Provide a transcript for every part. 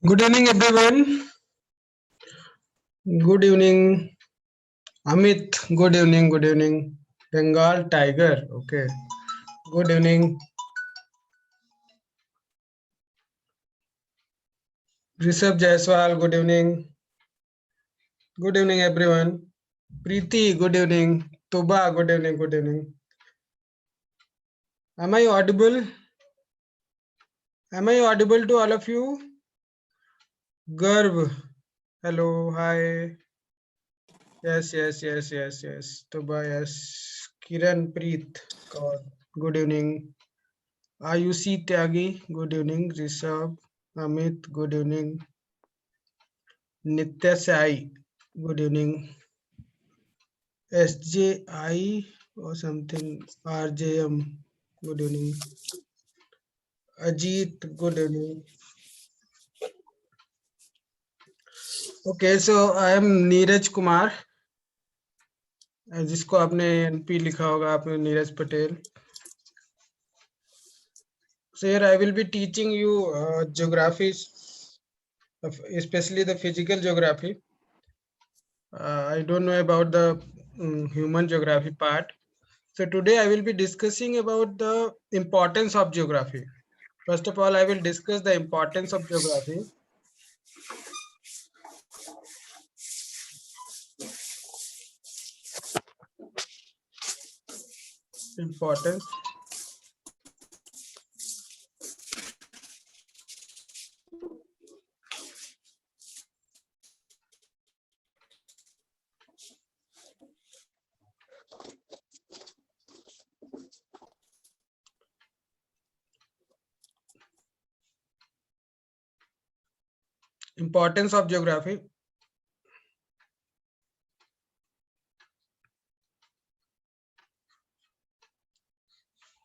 Good evening, everyone. Good evening, Amit. Good evening. Good evening, Bengal Tiger. Okay. Good evening, Rishabh Jaiswal. Good evening. Good evening, everyone. Preeti. Good evening. Tuba. Good evening. Good evening. Am I audible? Am I audible to all of you? Garv. Hello. Hi. Yes. Yes. Yes. Yes. Yes. Tuba. Yes. Kiran Preet. God. Good evening. Ayushi Tyagi, good evening. Rishabh, Amit, good evening. Nitya Sai, good evening. SJI or something, RJM, good evening. Ajit, good evening. Okay, so I am Neeraj Kumar, जिसको आपने NP लिखा होगा आपने Neeraj Patel. So here I will be teaching you geography, especially the physical geography. I don't know about the human geography part. So today I will be discussing about the importance of geography. First of all, I will discuss the importance of geography. Importance. Importance of geography.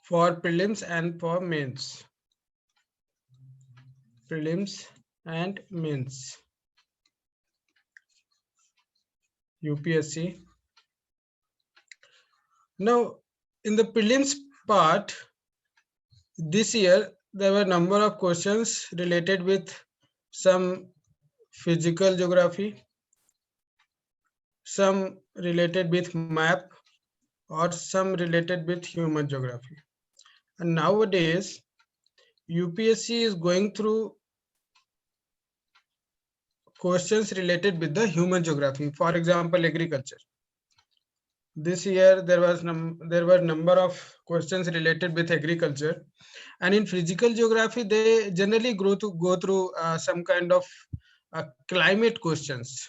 For prelims and for mains. Prelims and mains. UPSC. Now, in the prelims part, this year there were a number of questions related with some physical geography, some related with map, or some related with human geography. And nowadays, UPSC is going through questions related with the human geography. For example, agriculture. This year there were number of questions related with agriculture, and in physical geography they generally go through some kind of climate questions.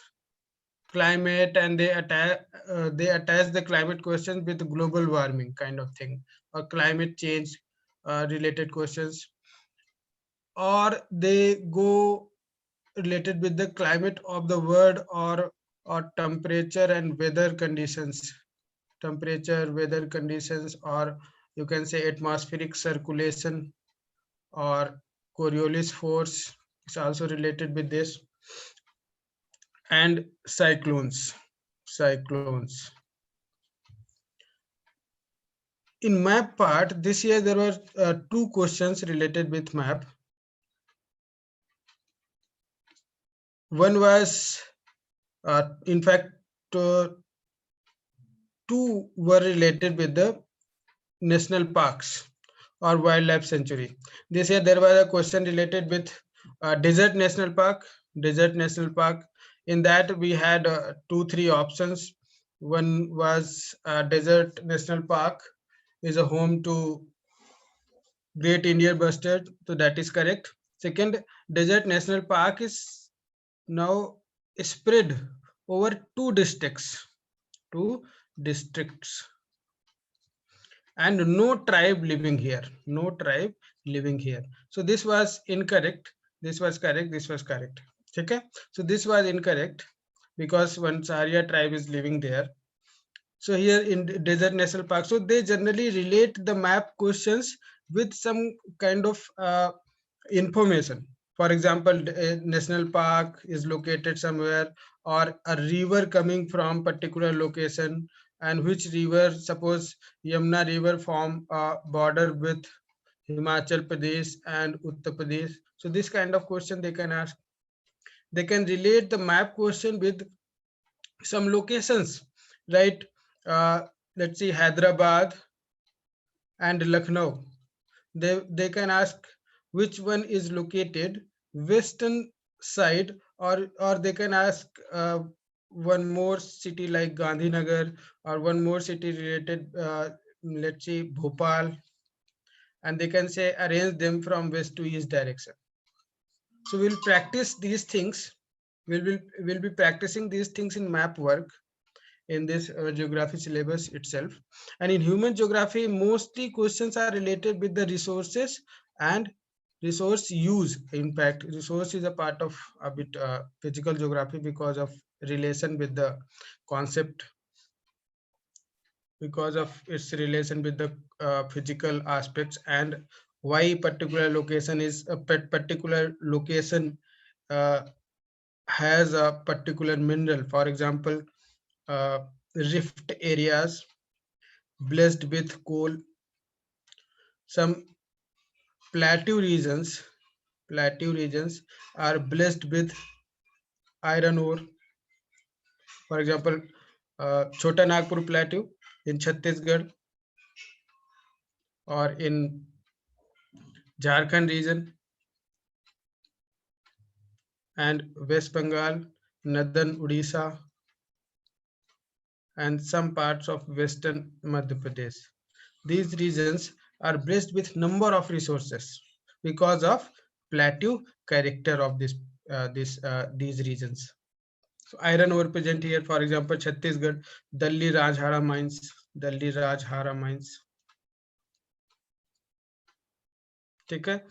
Climate, and they attach the climate questions with global warming kind of thing, or climate change related questions, or they go related with the climate of the world, or temperature and weather conditions. Temperature, weather conditions, or you can say atmospheric circulation, or Coriolis force is also related with this, and cyclones. In map part, this year there were two questions related with map. One was, in fact, uh, two were related with the national parks or wildlife sanctuary. This year there was a question related with desert national park. Desert national park. In that we had three options. One was desert national park is a home to Great Indian Bustard, so that is correct. Second, desert national park is now spread over two districts, and no tribe living here. No tribe living here. So this was incorrect. This was correct. This was correct. Okay. So this was incorrect because one Saharia tribe is living there. So here in desert national park, so they generally relate the map questions with some kind of information. For example, a national park is located somewhere, or a river coming from particular location, and which river, suppose Yamuna river form a border with Himachal Pradesh and Uttar Pradesh. So this kind of question they can ask. They can relate the map question with some locations, right? Let's see, Hyderabad and Lucknow. They can ask which one is located western side, or they can ask one more city like Gandhinagar, or one more city related, let's say Bhopal, and they can say arrange them from west to east direction. So we'll practice these things. We'll be practicing these things in map work in this geography syllabus itself. And in human geography, mostly questions are related with the resources and resource use. In fact, resource is a part of a bit physical geography because of relation with the concept, because of its relation with the physical aspects, and why particular location is a particular location uh, has a particular mineral. For example, uh, rift areas blessed with coal, some plateau regions are blessed with iron ore. For example, Chota Nagpur plateau in Chhattisgarh, or in Jharkhand region and West Bengal, northern Odisha, and some parts of western Madhya Pradesh. These regions are blessed with number of resources because of plateau character of these regions. So iron ore present here, for example, Chhattisgarh, Dalli Rajhara mines, Dalli Rajhara mines. Okay.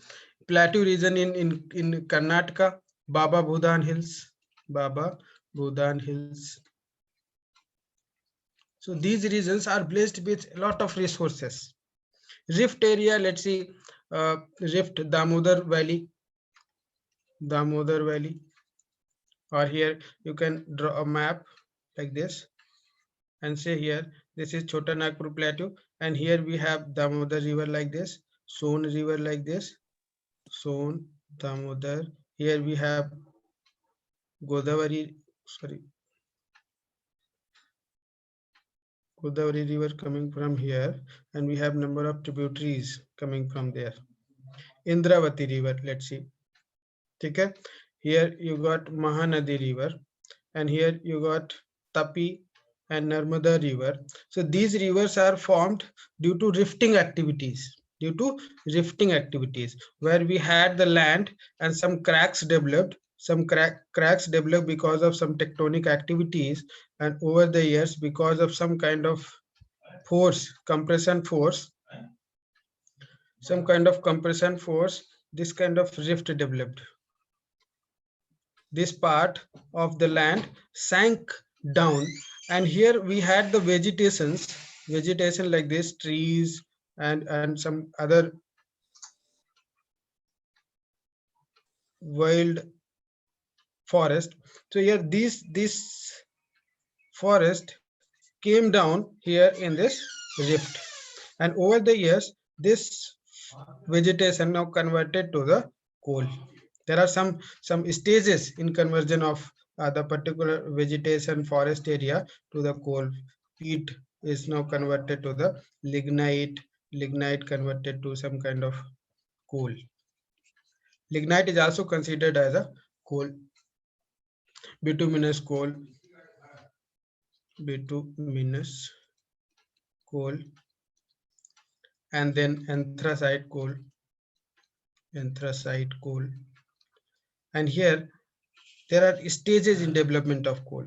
Plateau region in Karnataka, Baba Bhudan Hills, Baba Bhudan Hills. So these regions are blessed with a lot of resources. Rift area, let's see, Rift Damodar Valley, or here you can draw a map like this and say here this is Chota Nagpur plateau, and here we have Damodar river like this, Son river like this, Son, Damodar. Here we have Godavari, sorry, Godavari river coming from here, and we have number of tributaries coming from there. Indravati river, let's see. Okay, here you got Mahanadi river, and here you got Tapi and Narmada river. So these rivers are formed due to rifting activities. Where we had the land and some cracks developed, cracks developed because of some tectonic activities, and over the years because of some kind of compression force, this kind of rift developed. This part of the land sank down, and here we had the vegetation like this, trees and some other wild forest. So here this forest came down here in this rift, and over the years this vegetation now converted to the coal. There are some stages in conversion of the particular vegetation forest area to the coal. Peat is now converted to the lignite converted to some kind of coal. Lignite is also considered as a coal. Bituminous coal, and then anthracite coal, and here there are stages in development of coal.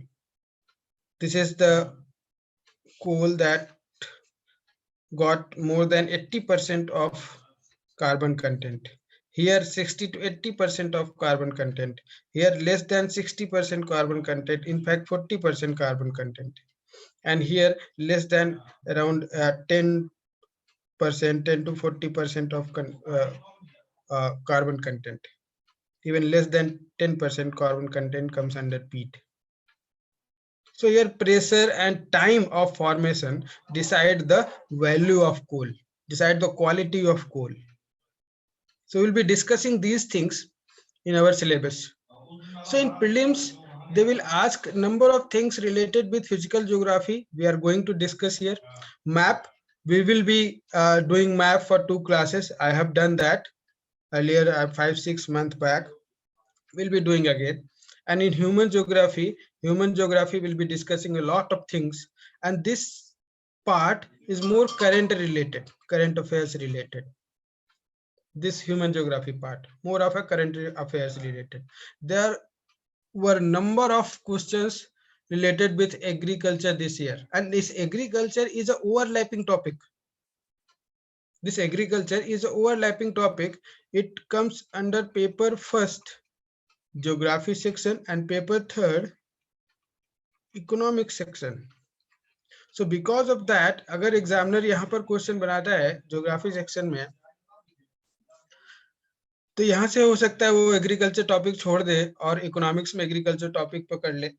This is the coal that got more than 80% of carbon content. Here 60 to 80% of carbon content. Here less than 60% carbon content. In fact 40% carbon content. And here less than around 10% to 40% of carbon content. Even less than 10% carbon content comes under peat. So here pressure and time of formation decide the value of coal, decide the quality of coal. So we'll be discussing these things in our syllabus. So in prelims, they will ask number of things related with physical geography. We are going to discuss here. Map, we will be doing map for 2 classes. I have done that earlier, 5-6 months back. We'll be doing again. And in human geography will be discussing a lot of things, and this part is more current affairs related. This human geography part more of a current affairs related. There were number of questions related with agriculture this year, and this agriculture is a overlapping topic. This agriculture is a overlapping topic. It comes under paper first geography section and paper third economic section. So because of that, अगर examiner यहाँ पर question बनाता है geography section में, तो यहाँ से हो सकता है वो एग्रीकल्चर टॉपिक छोड़ दे और इकोनॉमिक्स में एग्रीकल्चर टॉपिक पकड़ ले.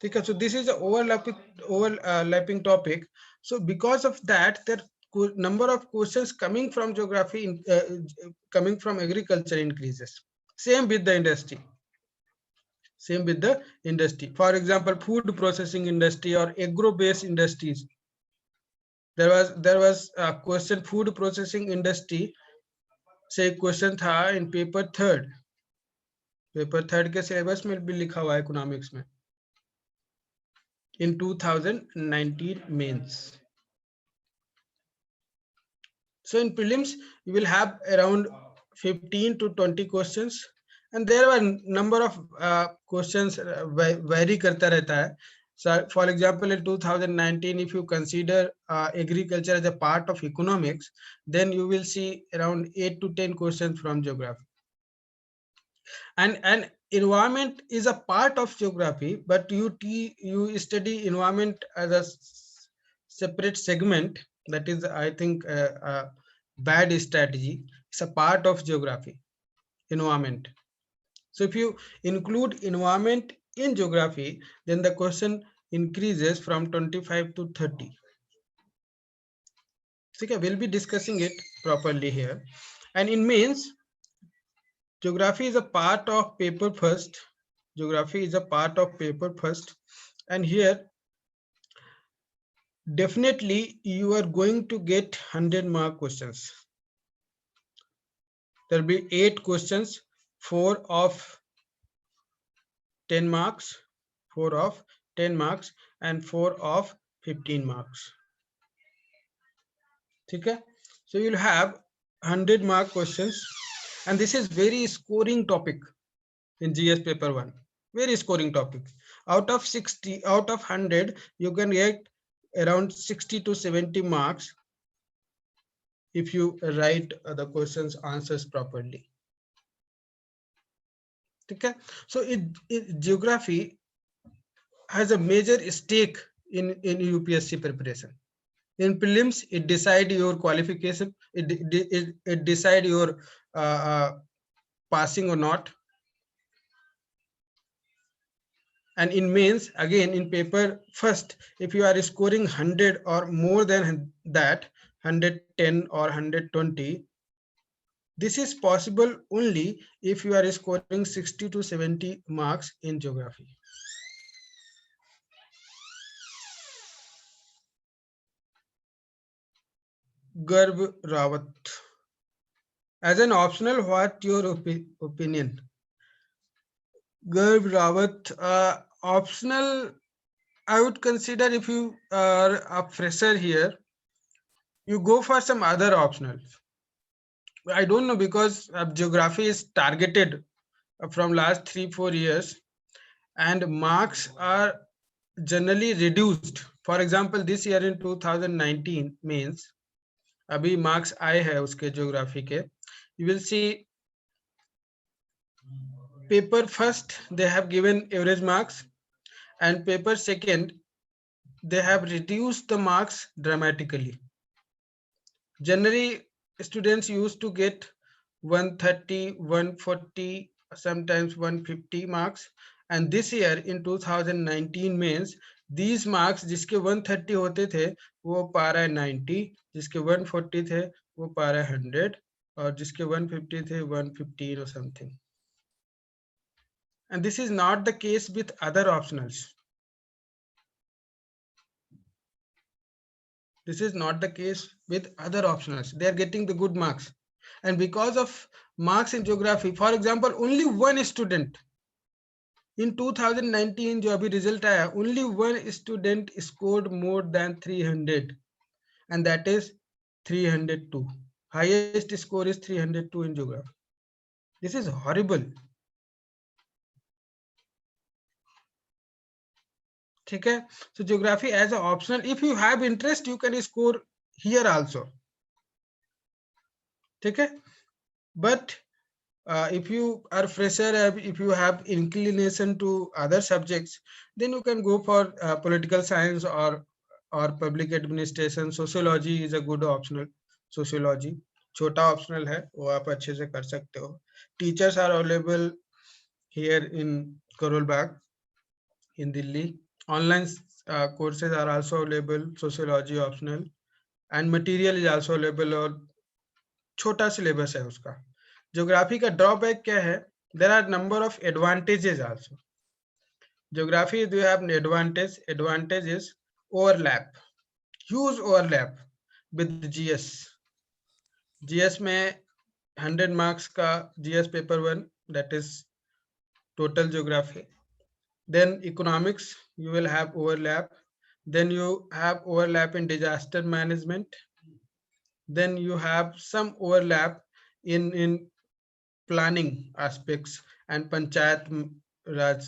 ठीक है. So this is overlapping topic. So because of that, there number of questions coming from geography coming from agriculture increases. Same with the industry. For example, food processing industry or agro based industries. There was a question, food processing industry से question था इन paper third के syllabus में भी लिखा हुआ है economics में in 2019 mains. So in prelims you will have around 15 to 20 questions, and there are number of questions vary करता रहता है. So for example, in 2019, if you consider agriculture as a part of economics, then you will see around 8 to 10 questions from geography. And environment is a part of geography, but you study environment as a separate segment. That is, I think, a bad strategy. It's a part of geography, environment. So if you include environment in geography, then the question increases from 25 to 30. Okay, we'll be discussing it properly here. And in mains, geography is a part of paper first. And here definitely you are going to get 100 mark questions. There will be 8 questions, 4 of 10 marks, 4 of 10 marks and 4 of 15 marks. Okay, so you'll have 100 mark questions, and this is very scoring topic in GS paper 1. Very scoring topic. Out of 100, you can get around 60 to 70 marks if you write the questions answers properly. Okay, so geography has a major stake in UPSC preparation. In prelims, it decide your qualification, it decide your passing or not. And in mains, again in paper first, if you are scoring 100 or more than that, 110 or 120, this is possible only if you are scoring 60 to 70 marks in geography. Garv Rawat. As an optional, what your opinion? Garv Rawat, optional, I would consider if you are a fresher here, you go for some other optionals. I don't know, because geography is targeted from last 3-4 years and marks are generally reduced. For example, this year in 2019 means अभी marks आए हैं उसके geography के, you will see paper first they have given average marks, and paper second they have reduced the marks dramatically. Generally students used to get 130, 140, sometimes 150 marks, and this year in 2019 means these marks जिसके 130 होते थे वो पा रहा है 90, जिसके 140 थे वो पा रहा है 100, और जिसके 150 थे 115 or something. and this is not the case with other optionals. This is not the case with other optionals. They are getting the good marks, and because of marks in geography, for example, only one student in 2019 जो अभी result आया, only one student scored more than 300, and that is 302. Highest score is 302 in geography. This is horrible. ठीक है? So geography as an optional, if you have interest, you can score here also. ठीक है? But if you are fresher, if you have inclination to other subjects, then you can go for political science or public administration. Sociology is a good optional. Sociology छोटा optional है, वो आप अच्छे से कर सकते हो. Teachers are available here in Karol Bagh in Delhi. Online courses are also available. Sociology optional, and material is also available. और छोटा syllabus है उसका. Geography का drawback क्या है? There are number of advantages also. Geography, do you have an advantage? Advantage is overlap, huge overlap with GS. GS में 100 marks का GS paper 1, that is total geography. Then economics, you will have overlap. Then you have overlap in disaster management. Then you have some overlap in planning aspects and panchayat raj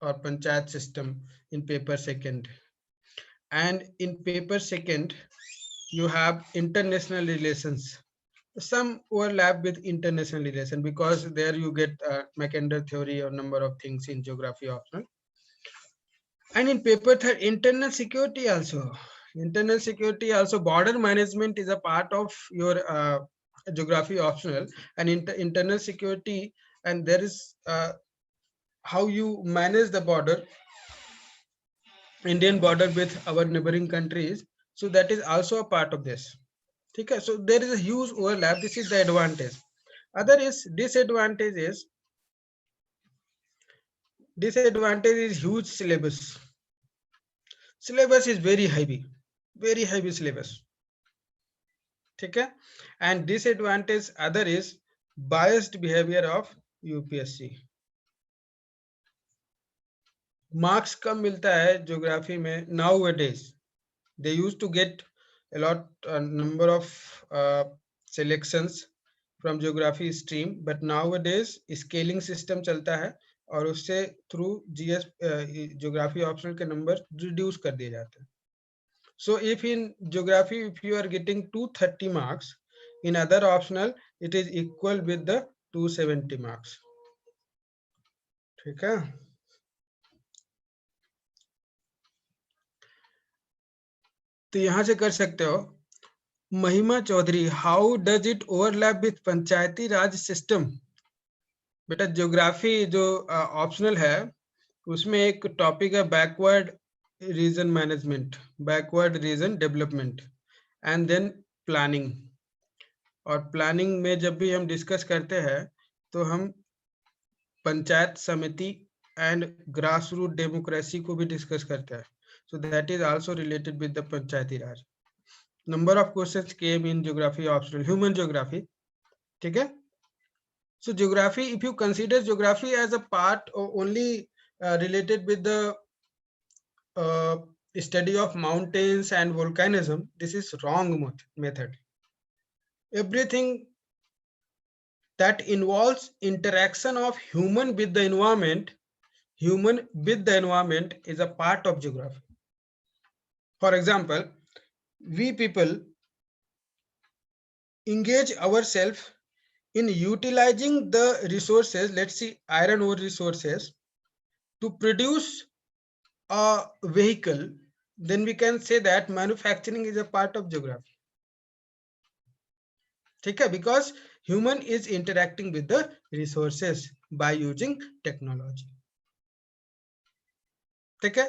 or panchayat system in paper second. And in paper second, you have international relations, some overlap with international relation, because there you get Mackinder theory or number of things in geography optional. And in paper third, internal security also. Internal security also, border management is a part of your geography optional, and internal security, and there is how you manage the border, Indian border with our neighboring countries. So that is also a part of this. Okay, so there is a huge overlap. This is the advantage. Other is disadvantage is huge syllabus. Syllabus is very heavy syllabus. Okay, and disadvantage other is biased behavior of UPSC. Marks कम मिलता है geography में nowadays. They used to get a lot number of selections from geography stream, but nowadays scaling system चलता है और उससे through GS geography optional के number reduce कर दिए जाते हैं. So if in geography, if you are getting 230 marks, in other optional it is equal with the 270 marks. ठीक है? तो यहाँ से कर सकते हो. Mahima Chaudhary, how does it overlap with Panchayati Raj system? बेटा ज्योग्राफी जो ऑप्शनल है उसमें एक टॉपिक है backward region management, backward region development, and then planning. और प्लानिंग में जब भी हम डिस्कस करते हैं तो हम पंचायत समिति एंड ग्रास रूट डेमोक्रेसी को भी डिस्कस करते हैं. So that is also related with the Panchayati Raj. Number of questions came in geography optional, human geography. ठीक है? So geography, if you consider geography as a part only related with the study of mountains and volcanism, this is wrong method. Everything that involves interaction of human with the environment is a part of geography. For example, we people engage ourselves in utilizing the resources, let's see iron ore resources, to produce a vehicle, then we can say that manufacturing is a part of geography. Okay, because human is interacting with the resources by using technology. Okay,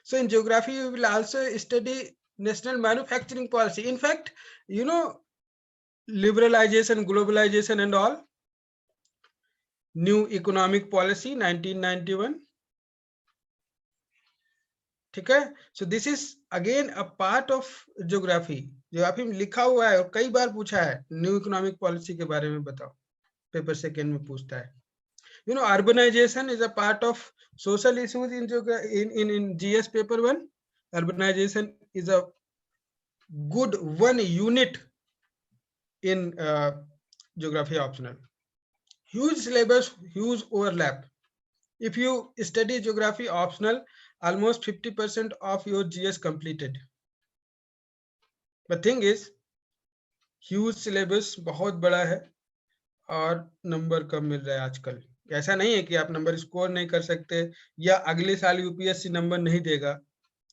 so in geography we will also study national manufacturing policy. In fact, you know, liberalization, globalization and all, new economic policy 1991, ठीक है। So this is again a part of geography. Geography में लिखा हुआ है और कई बार पूछा है, न्यू इकोनॉमिक पॉलिसी के बारे में बताओ, पेपर सेकेंड में पूछता है। You know, urbanization is a part of social issues in GS paper 1. Urbanization is a good one unit in geography optional. Huge syllabus, huge overlap. If you study geography optional, almost 50% of your GS completed. The thing is, huge syllabus बहुत बड़ा है और number कम मिल रहा है आजकल। ऐसा नहीं है कि आप नंबर स्कोर नहीं कर सकते या अगले साल यूपीएससी नंबर नहीं देगा,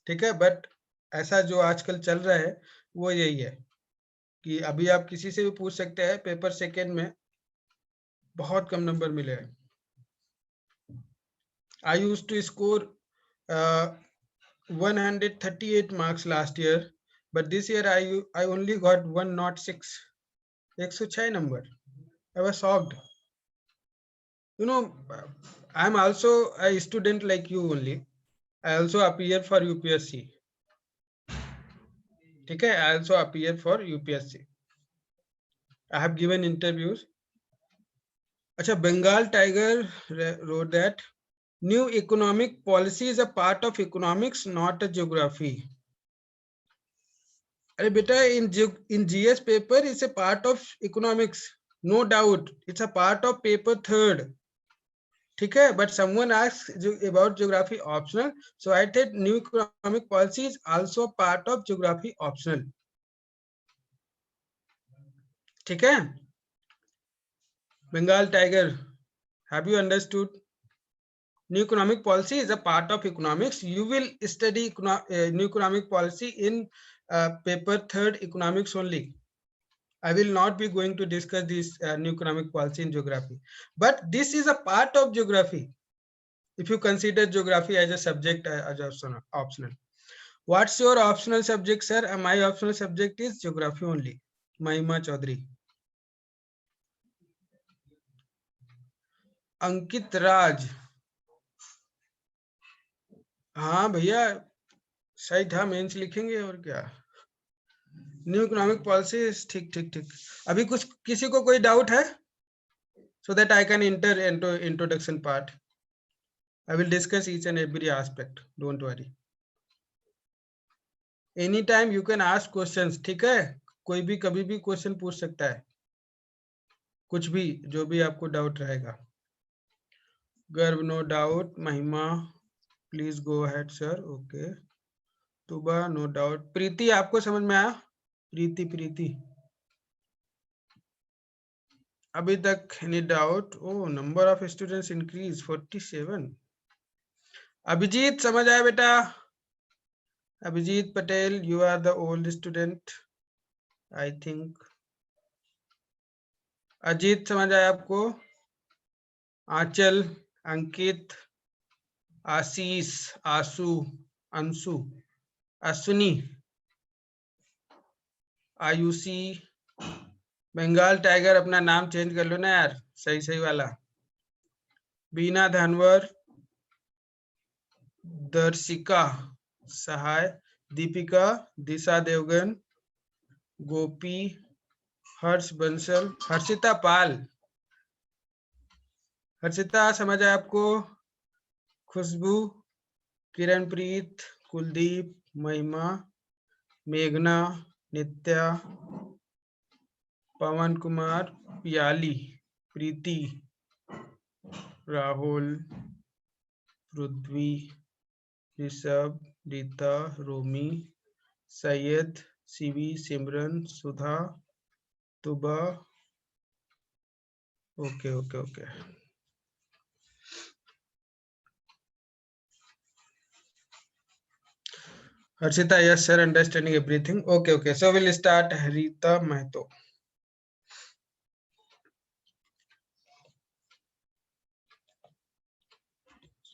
ठीक है, बट ऐसा जो आजकल चल रहा है वो यही है कि अभी आप किसी से भी पूछ सकते हैं, पेपर सेकेंड में बहुत कम नंबर मिले हैं। I used to score 138 marks last year, but this year I only got 106, 106 number. I was shocked. You know, I'm also a student like you only. I also appear for UPSC. Okay, I also appear for UPSC. I have given interviews. Acha, Bengal Tiger wrote that new economic policy is a part of economics, not a geography. Arey beta, in GS paper, it's a part of economics, no doubt. It's a part of paper third. Okay, but someone asked about geography optional, so I said new economic policy is also part of geography optional. Okay, Bengal Tiger, have you understood? New economic policy is a part of economics. You will study new economic policy in paper third economics only. I will not be going to discuss this new economic policy in geography, but this is a part of geography. If you consider geography as a subject as optional. What's your optional subject, sir? My optional subject is geography only. Mahima Chaudhary. अंकित राज, हाँ भैया सही था, mains लिखेंगे और क्या। New economic policy, ठीक ठीक ठीक। अभी कुछ किसी को कोई डाउट है? so that I can enter into introduction part. I will discuss each and every aspect, don't worry. Anytime you can ask questions, ठीक है, कोई भी कभी भी क्वेश्चन पूछ सकता है, कुछ भी जो भी आपको डाउट रहेगा। Garv, no doubt. Mahima, please go ahead sir. Okay, Tuba, no doubt. Preeti, आपको समझ में आया? प्रीति, प्रीति अभी तक any doubt? Oh, number of students increase 47। Abhijeet, समझ आया बेटा? Abhijeet Patel, you are the old student I think. Ajit, समझ आया आपको? आंचल, अंकित, आशीष, आशु, अंशु, अश्विनी, आयुषी। बंगाल टाइगर, अपना नाम चेंज कर लो ना यार, सही सही वाला। बीना धनवर, दर्शिका सहाय, दीपिका, दिशा देवगन, गोपी, हर्ष बंसल, हर्षिता पाल। हर्षिता, समझ आया आपको? खुशबू, किरणप्रीत, कुलदीप, महिमा, मेघना, Nitya, Pawan Kumar, Piyali, Preeti, Rahul, Prithvi, Rishabh, Rita, Romi, Syed, Shivi, Simran, Sudha, Tuba. Okay okay okay. Harshita, yes sir, understanding everything. Okay, okay. So we'll start. Rita Mahto.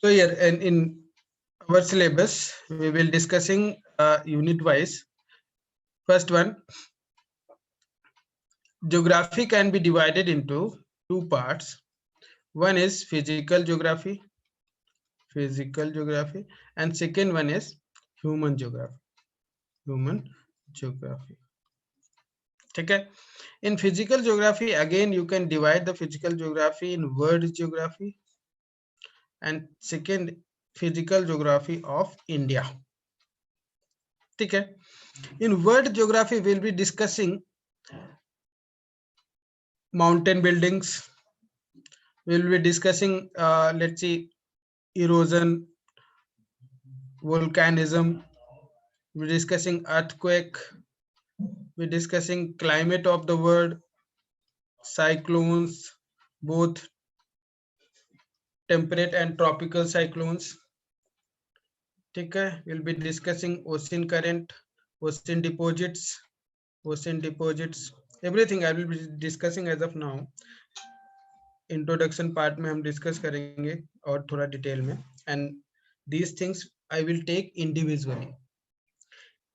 So here in our syllabus, we will discussing unit wise. First one, geography can be divided into two parts. One is physical geography, and second one is human geography, human geography. ठीक है. In physical geography, again you can divide the physical geography in world geography and second physical geography of India. ठीक है. In world geography we'll be discussing mountain buildings, we'll be discussing let's see erosion, volcanism, we're discussing earthquake, we're discussing climate of the world, cyclones, both temperate and tropical cyclones. ठीक है. We'll be discussing ocean current, ocean deposits, everything I will be discussing as of now. Introduction part में हम discuss करेंगे और थोड़ा detail में, and these things I will take individually.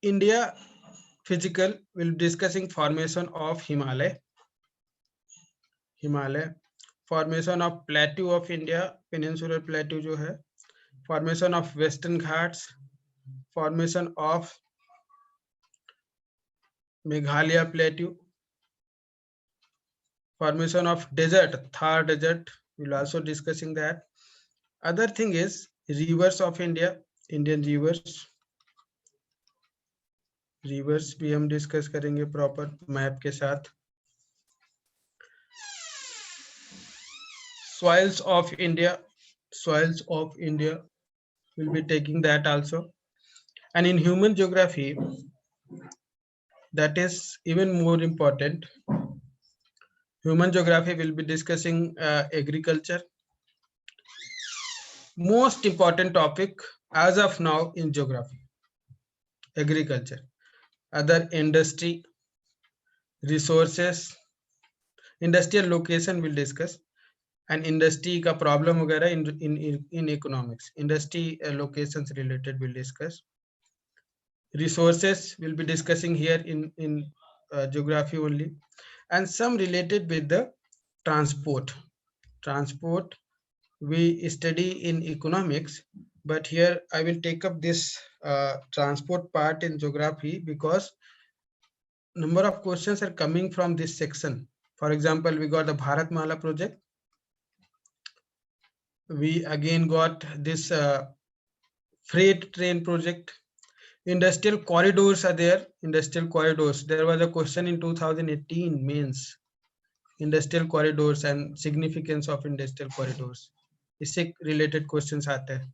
India physical will discussing formation of Himalaya, formation of plateau of India, peninsular plateau जो है, formation of Western Ghats, formation of Meghalaya plateau, formation of desert, Thar desert, we'll also discussing that. Other thing is rivers of India, Indian rivers भी हम discuss करेंगे proper map के साथ. soils of India, we'll be taking that also. And in human geography, that is even more important, human geography will be discussing agriculture, most important topic as of now in geography, agriculture. Other industry, resources, industrial location will discuss, and industry का problem वगैरह in economics, industry locations related will discuss. Resources will be discussing here in geography only, and some related with the transport we study in economics, but here I will take up this transport part in geography because number of questions are coming from this section. For example, we got the Bharatmala project, we again got this freight train project, industrial corridors are there, there was a question in 2018 mains, industrial corridors and significance of industrial corridors, इससे related questions आते हैं.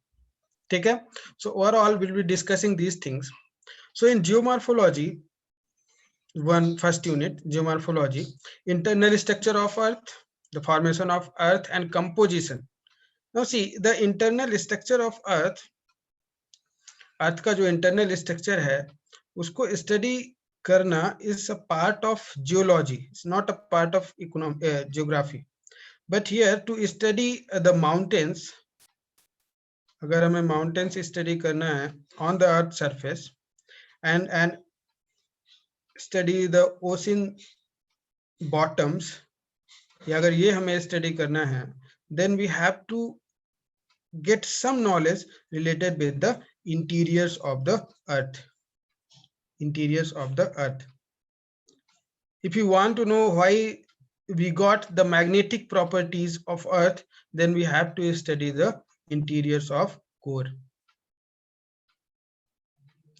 ठीक है. So overall we'll be discussing these things. So in geomorphology, first unit, geomorphology, internal structure of earth, the formation of earth and composition. Now see, the internal structure of earth का जो internal structure है उसको study करना is a part of geology, it's not a part of geography. But here to study the mountains, अगर हमें mountains study करना है on the earth surface and study the ocean bottoms, या अगर ये हमें study करना है, then we have to get some knowledge related with the interiors of the earth. If you want to know why we got the magnetic properties of earth, then we have to study the interiors of core.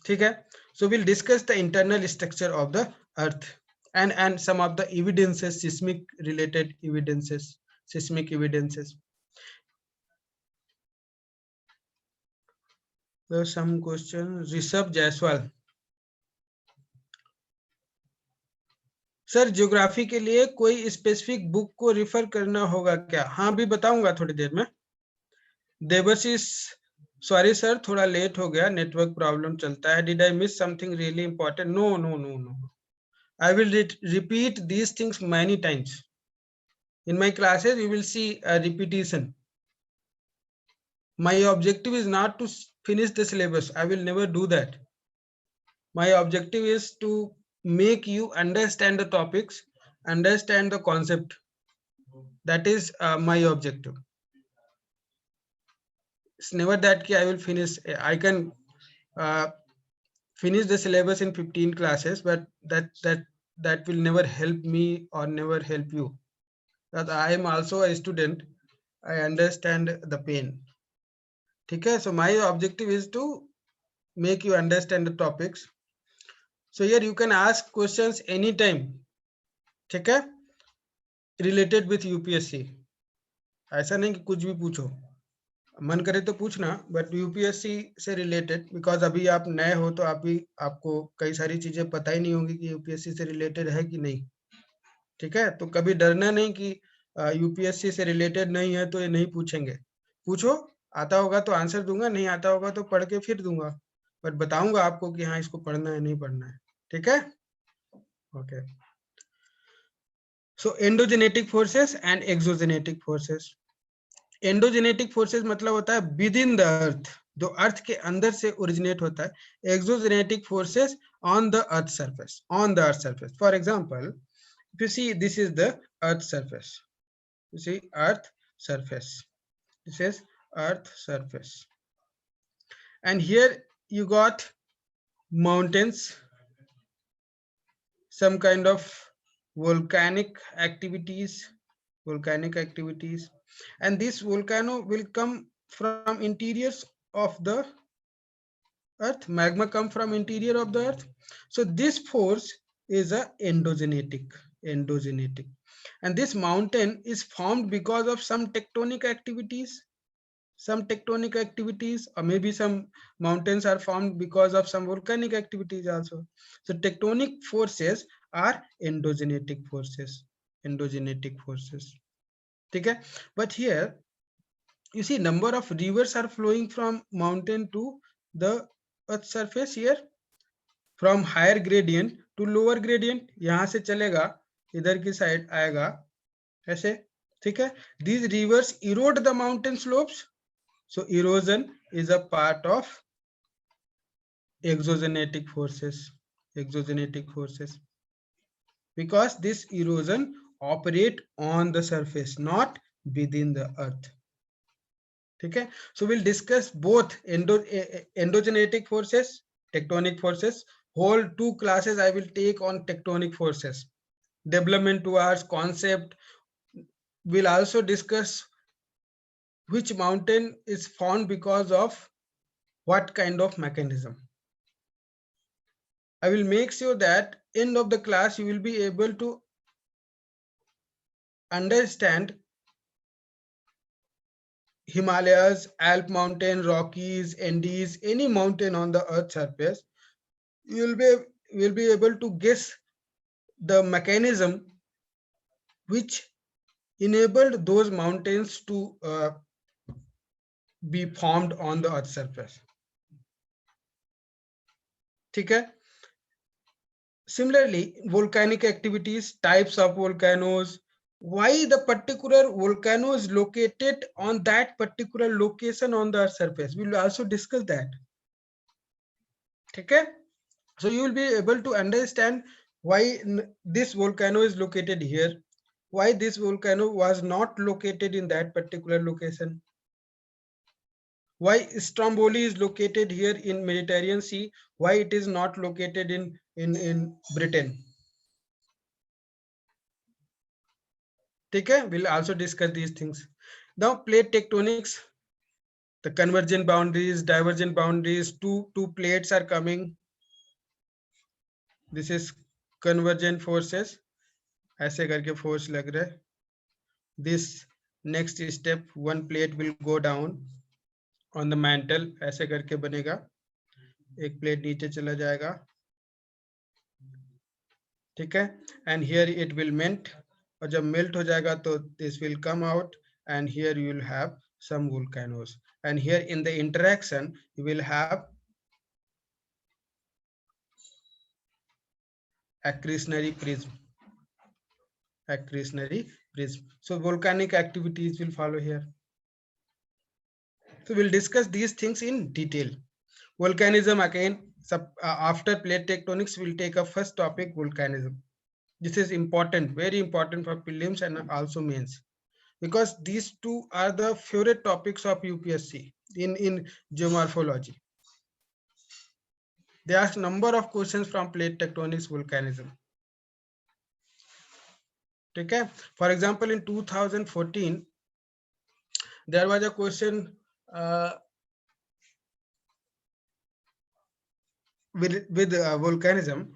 ठीक है. So we'll discuss the internal structure of the earth and some of the evidences, seismic evidences. There are some questions. Rishabh Jaiswal, sir geography के लिए कोई specific book को refer करना होगा क्या? हाँ, भी बताऊंगा थोड़ी देर में. देवशीष, सॉरी सर थोड़ा लेट हो गया, नेटवर्क प्रॉब्लम चलता है. Did I miss something really important? No, I will repeat these things many times. In my classes you will see a repetition. My objective is not to finish the syllabus, I will never do that. My objective is to make you understand the topics, understand the concept. That is my objective. It's never that I will finish. I can uh, finish the syllabus in 15 classes, but that will never help me or never help you. That I am also a student. I understand the pain. Okay, so my objective is to make you understand the topics. So here you can ask questions anytime. Okay, related with UPSC. ऐसा नहीं कि कुछ भी पूछो, मन करे तो पूछना, बट यूपीएससी से रिलेटेड, बिकॉज अभी आप नए हो तो आपको कई सारी चीजें पता ही नहीं होंगी कि यूपीएससी से रिलेटेड है कि नहीं. ठीक है, तो कभी डरना नहीं कि यूपीएससी से रिलेटेड नहीं है तो ये नहीं पूछेंगे. पूछो, आता होगा तो आंसर दूंगा, नहीं आता होगा तो पढ़ के फिर दूंगा, बट बताऊंगा आपको कि हाँ इसको पढ़ना है नहीं पढ़ना है. ठीक है, okay. So endogenetic forces and exogenetic forces. Endogenetic forces मतलब होता है विद इन द अर्थ, जो अर्थ के अंदर से ओरिजिनेट होता है. Exogenetic forces on the earth surface, on the earth surface. For example, if you see, this is the earth surface. You see earth surface, this is earth surface, and here you got mountains, some kind of volcanic activities, and this volcano will come from interiors of the earth. Magma come from interior of the earth. So this force is a endogenetic, and this mountain is formed because of some tectonic activities, or maybe some mountains are formed because of some volcanic activities also. So tectonic forces are endogenetic forces. Okay, but here you see number of rivers are flowing from mountain to the earth surface. Here from higher gradient to lower gradient, यहाँ से चलेगा इधर की side आएगा ऐसे. ठीक है, these rivers erode the mountain slopes. So erosion is a part of exogenetic forces, because this erosion operate on the surface, not within the earth. Okay, so we'll discuss both endogenetic forces, tectonic forces. Whole 2 classes I will take on tectonic forces, development towards concept. We'll also discuss which mountain is formed because of what kind of mechanism. I will make sure that end of the class you will be able to understand Himalayas, Alp mountain, Rockies, Andes, any mountain on the earth surface. You will be able to guess the mechanism which enabled those mountains to be formed on the earth surface. Okay. Similarly, volcanic activities, types of volcanoes, why the particular volcano is located on that particular location on the earth surface. We will also discuss that. Okay, so you will be able to understand why this volcano is located here, why this volcano was not located in that particular location, why Stromboli is located here in Mediterranean Sea, why it is not located in Britain. Okay, we'll also discuss these things. Now plate tectonics, the convergent boundaries, divergent boundaries, two plates are coming. This is convergent forces, ऐसे करके force लग रहा है. This next step, one plate will go down on the mantle, ऐसे करके बनेगा, एक plate नीचे चला जाएगा. ठीक है, and here it will melt, और जब melt हो जाएगा तो this will come out, and here you will have some volcanoes, and here in the interaction you will have accretionary prism. So volcanic activities will follow here. So we'll discuss these things in detail. Volcanism again, after plate tectonics, we'll take a first topic, volcanism. This is important, very important for prelims and also mains. because these two are the favorite topics of UPSC in geomorphology. They ask number of questions from plate tectonics, volcanism. Okay. For example, in 2014, there was a question with volcanism.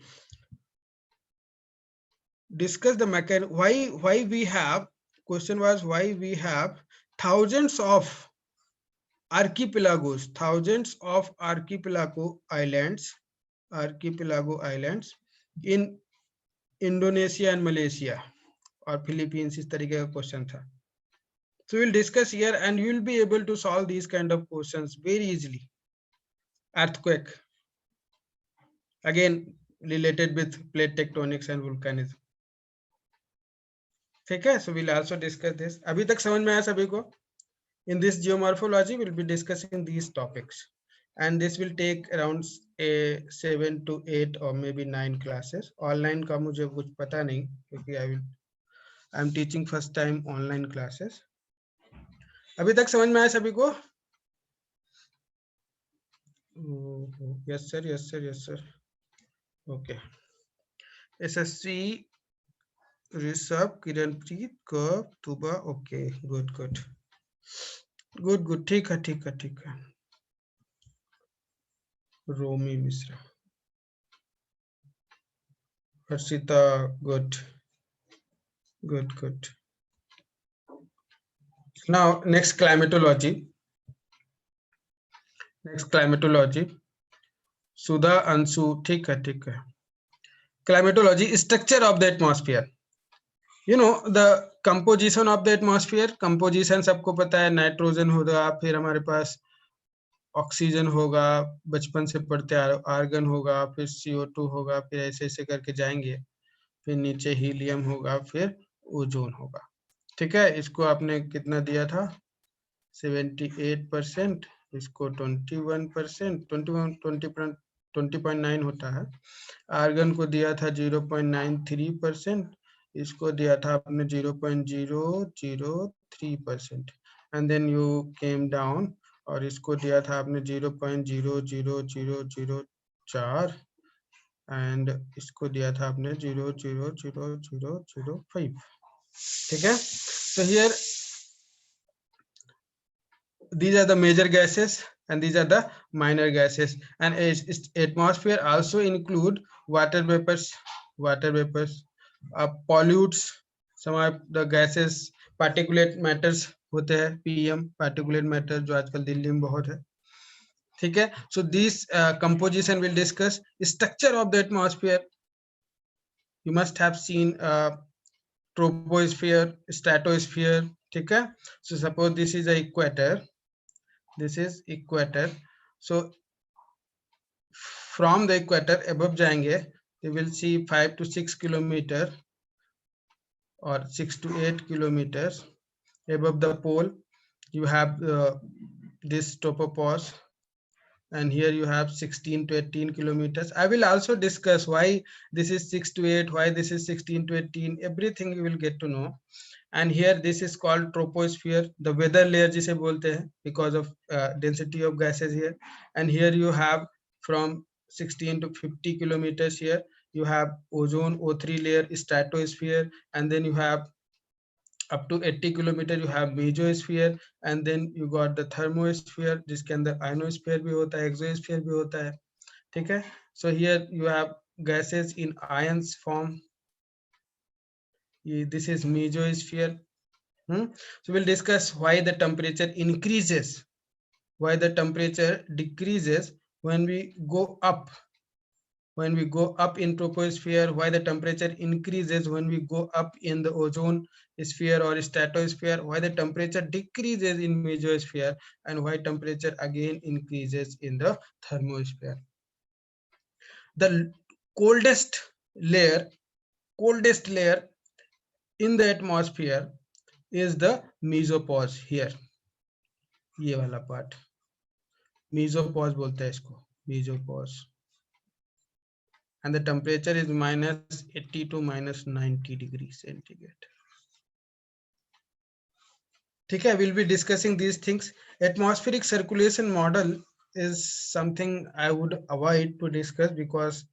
Discuss the mechanism. Why we have, question was why we have thousands of archipelago islands in Indonesia and Malaysia और Philippines, इस तरीके का question था. So we'll discuss here and you will be able to solve these kind of questions very easily. Earthquake, again related with plate tectonics and volcanism. ठीक है, so we'll also discuss this. अभी तक समझ में आया सभी को? In this geomorphology, we'll be discussing these topics, and this will take around 7 to 8 or maybe 9 classes. Online का मुझे कुछ पता नहीं क्योंकि I'm teaching first time online classes. अभी तक समझ में आया सभी को? Yes sir. Okay. SSC, Rishabh, Kiranpreet, Kaur, Tuba. Okay, good. ठीक है. Romi Misra, Harshita, good. Now next climatology. Sudha, Ansu, ठीक है. Climatology, structure of the atmosphere. You know the composition of the atmosphere. Composition सबको पता है, nitrogen होगा, फिर हमारे पास ऑक्सीजन होगा, बचपन से पढ़ते आर्गन होगा, फिर CO2 होगा, फिर ऐसे करके जाएंगे, फिर नीचे हीलियम होगा, फिर ओजोन होगा. ठीक है, इसको आपने कितना दिया था? 78%, इसको 21%, 20.9 होता है. आर्गन को दिया था 0.93%, इसको दिया था आपने 0.003%, and then you came down और इसको दिया था आपने 0.00004 एंड इसको दिया था आपने 0.00005. ठीक है, so here these are the major gases and these are the minor gases, and atmosphere also include water vapors, pollutes, some of the gases, particulate matters होते हैं, PM particulate matter जो आजकल दिल्ली में बहुत है. ठीक है, so this composition will discuss structure of the atmosphere. You must have seen troposphere, stratosphere. ठीक है, so suppose this is the equator. So from the equator above जाएंगे, you will see 5 to 6 kilometer or 6 to 8 kilometers above the pole. You have this topopause, and here you have 16 to 18 kilometers. I will also discuss why this is 6 to 8, why this is 16 to 18. Everything you will get to know. And here this is called troposphere, the weather layer जिसे बोलते हैं, because of density of gases here. And here you have from 16 to 50 kilometers. Here you have ozone, O3 layer, stratosphere, and then you have up to 80 kilometer you have mesosphere, and then you got the thermosphere, जिसके अंदर ionosphere भी होता है, exosphere भी होता है. ठीक है, so here you have gases in ions form. This is mesosphere. So we'll discuss why the temperature increases, why the temperature decreases when we go up. When we go up in troposphere, why the temperature increases when we go up in the ozone sphere or stratosphere, why the temperature decreases in mesosphere, and why temperature again increases in the thermosphere. The coldest layer in the atmosphere is the mesopause here. ये वाला part mesopause बोलते हैं इसको, mesopause, and the temperature is -80 to -90 degrees centigrade. ठीक है, we'll be discussing these things. Atmospheric circulation model is something I would avoid to discuss because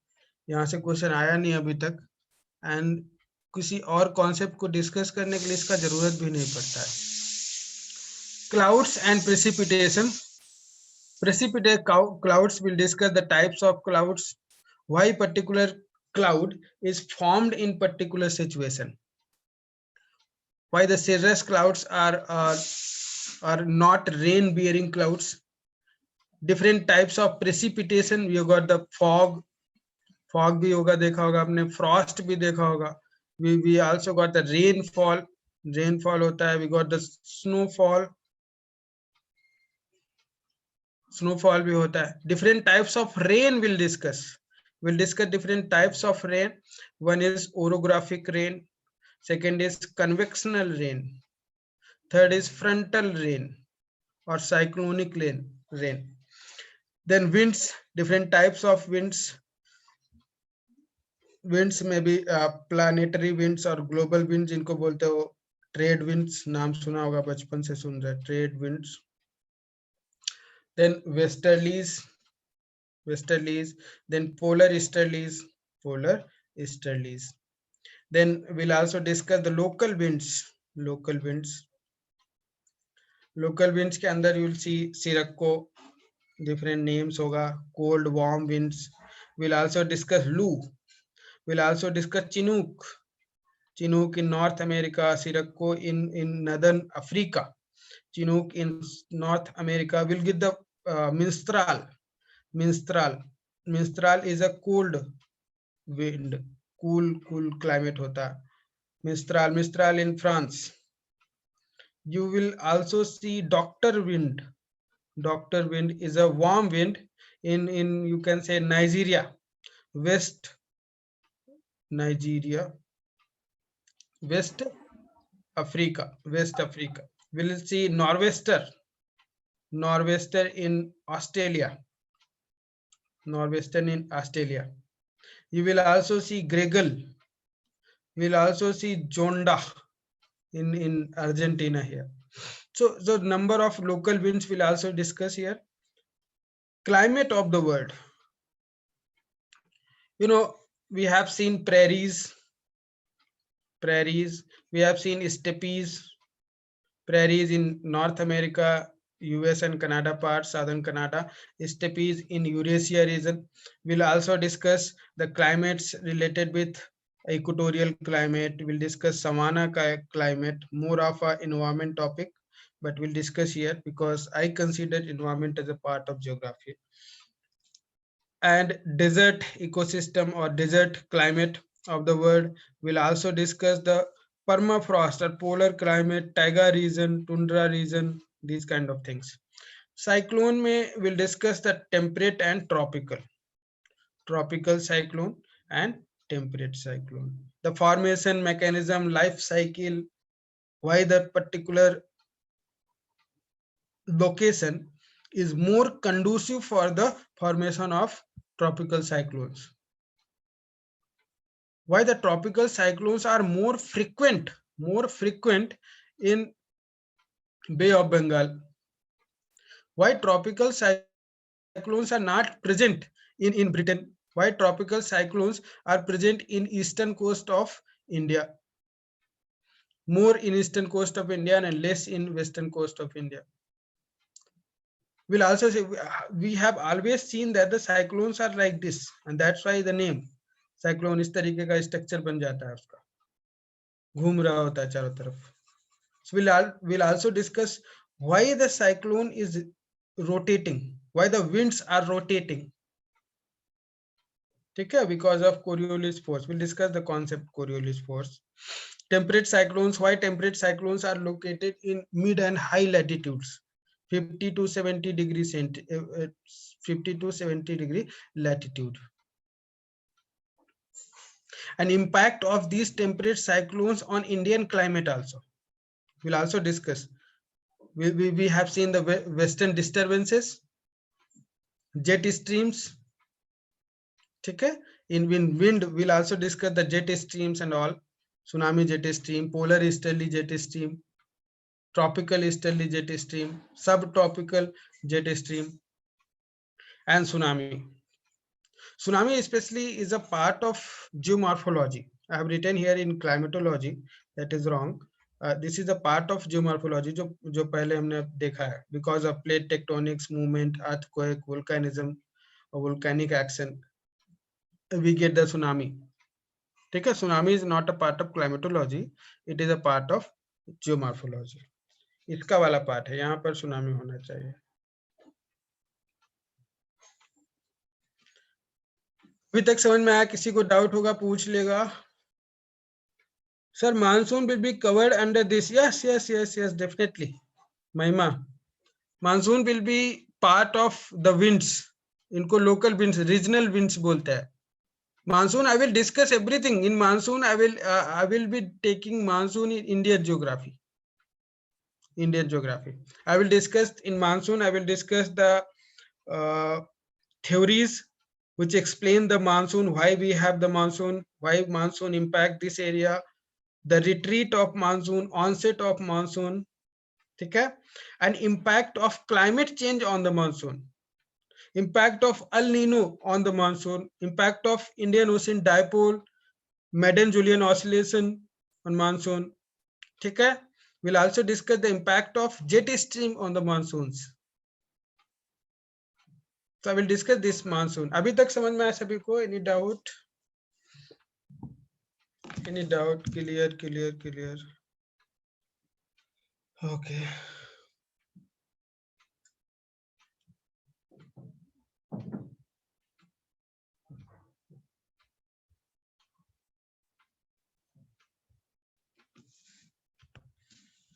यहाँ से question आया नहीं अभी तक, एंड किसी और कॉन्सेप्ट को डिस्कस करने के लिए इसका जरूरत भी नहीं पड़ता है. Clouds and precipitation. Precipitate clouds, will discuss the types of clouds, why particular cloud is formed in particular situation, why the cirrus clouds are not rain bearing clouds, different types of precipitation. You got the fog भी होगा, देखा होगा आपने, frost भी देखा होगा. We also got the rainfall होता है. We got the snowfall भी होता है. Different types of rain we'll discuss different types of rain. One is orographic rain, second is convectional rain, third is frontal rain or cyclonic rain. Then winds, different types of winds may be planetary winds or global winds, जिनको बोलते हो trade winds. नाम सुना होगा, बचपन से सुन रहे, trade winds. Then westerlies, then polar easterlies. Then we'll also discuss the local winds. Local winds के अंदर you'll see Sirocco, different names होगा, cold warm winds. We'll also discuss Lu. We'll also discuss Chinook in North America, Sirocco in northern Africa, Chinook in North America. We'll get the Mistral. Mistral is a cold wind, cool climate होता है. Mistral in France. You will also see Doctor wind. Doctor wind is a warm wind in you can say Nigeria, West Africa. We'll see Nor'wester in Australia. You will also see Gregel. We'll also see Jonda in Argentina here. So the number of local winds we'll also discuss here. Climate of the world. You know, we have seen prairies. We have seen steppes. Prairies in North America, US and Canada parts, southern Canada. Steppes in Eurasia region. We'll also discuss the climates related with equatorial climate. We'll discuss savanna climate, more of an environment topic, but we'll discuss here because I consider environment as a part of geography. And desert ecosystem or desert climate of the world. We'll also discuss the permafrost or polar climate, taiga region, tundra region, these kind of things. Cyclone we'll discuss the temperate and tropical cyclone and temperate cyclone. The formation mechanism, life cycle, why the particular location is more conducive for the formation of tropical cyclones. Why the tropical cyclones are more frequent in Bay of Bengal. Why tropical cyclones are not present in Britain. Why tropical cyclones are present in eastern coast of India. More in eastern coast of India and less in western coast of India. We'll also say we have always seen that the cyclones are like this, and that's why the name cyclone इस तरीके का structure बन जाता है उसका, घूम रहा होता है चारों तरफ. So we'll also discuss why the cyclone is rotating, why the winds are rotating. Okay, because of Coriolis force. We'll discuss the concept Coriolis force. Temperate cyclones, why temperate cyclones are located in mid and high latitudes, 50 to 70 degree latitude. An impact of these temperate cyclones on Indian climate also. We'll also discuss. We have seen the western disturbances, jet streams. Okay? In wind, we'll also discuss the jet streams and all. Tsunami jet stream, polar easterly jet stream. tropical easterly jet stream, subtropical jet stream, and tsunami. Tsunami especially is a part of geomorphology. I have written here in climatology, that is wrong. This is a part of geomorphology जो पहले हमने देखा है, because of plate tectonics, movement, earthquake, volcanism, or volcanic action, we get the tsunami. ठीक है, tsunami is not a part of climatology, it is a part of geomorphology. इसका वाला part है, यहाँ पर सुनामी होना चाहिए. अभी तक समझ में आया? किसी को डाउट होगा पूछ लेगा. Sir, monsoon will be covered under this. Yes, definitely. Mahima, monsoon will be part of the winds. इनको local winds, regional winds बोलते हैं. Monsoon, I will discuss everything in monsoon. I will be taking monsoon in Indian geography. I will discuss in monsoon. I will discuss the theories which explain the monsoon, why we have the monsoon, why monsoon impact this area, the retreat of monsoon, onset of monsoon, okay, and impact of climate change on the monsoon, impact of El Nino on the monsoon, impact of Indian Ocean dipole, Madden-Julian oscillation on monsoon, okay. We'll also discuss the impact of jet stream on the monsoons. So I will discuss this monsoon. अभी तक समझ में आया सभी को? Any doubt? Any doubt? Clear. Okay.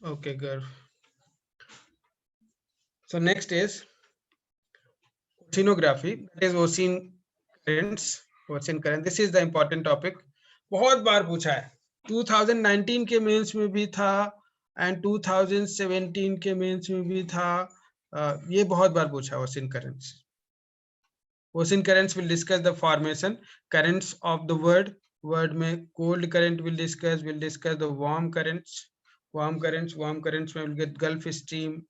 Okay, girl. So next is oceanography. That is ocean currents. Ocean current. This is the important topic. बहुत बार पूछा है. 2019 के मेंस में भी था and 2017 के मेंस में भी था. ये बहुत बार पूछा है ocean currents. Ocean currents will discuss the formation currents of the world में cold current will discuss the warm currents में will get Gulf Stream,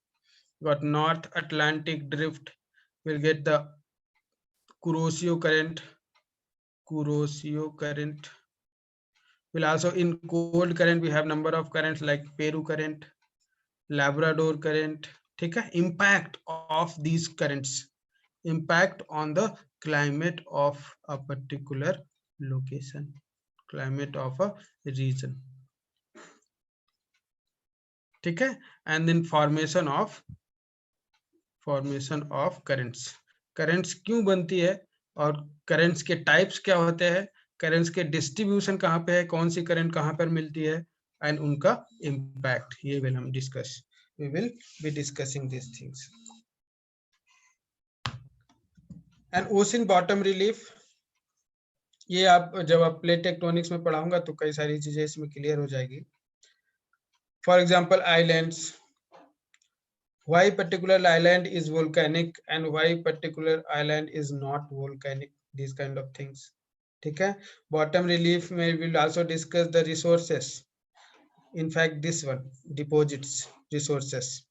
got North Atlantic drift, will get the Kuroshio current. Will also in cold current we have number of currents like Peru current, Labrador current. ठीक है, impact of these currents, impact on the climate of a particular location, climate of a region. ठीक है, and then formation of currents. currents क्यों बनती है और currents के types क्या होते हैं, currents के distribution कहाँ पे है, कौन सी current कहाँ पर मिलती है, and उनका impact, ये will हम discuss. We will be discussing these things. And ocean bottom relief, ये आप जब आप प्लेट टेक्टोनिक्स में पढ़ाऊंगा तो कई सारी चीजें इसमें क्लियर हो जाएगी. For example, islands. Why particular island is volcanic and why particular island is not volcanic, these kind of things. ठीक है, bottom relief में we will also discuss the resources. In fact, this one, deposits, resources.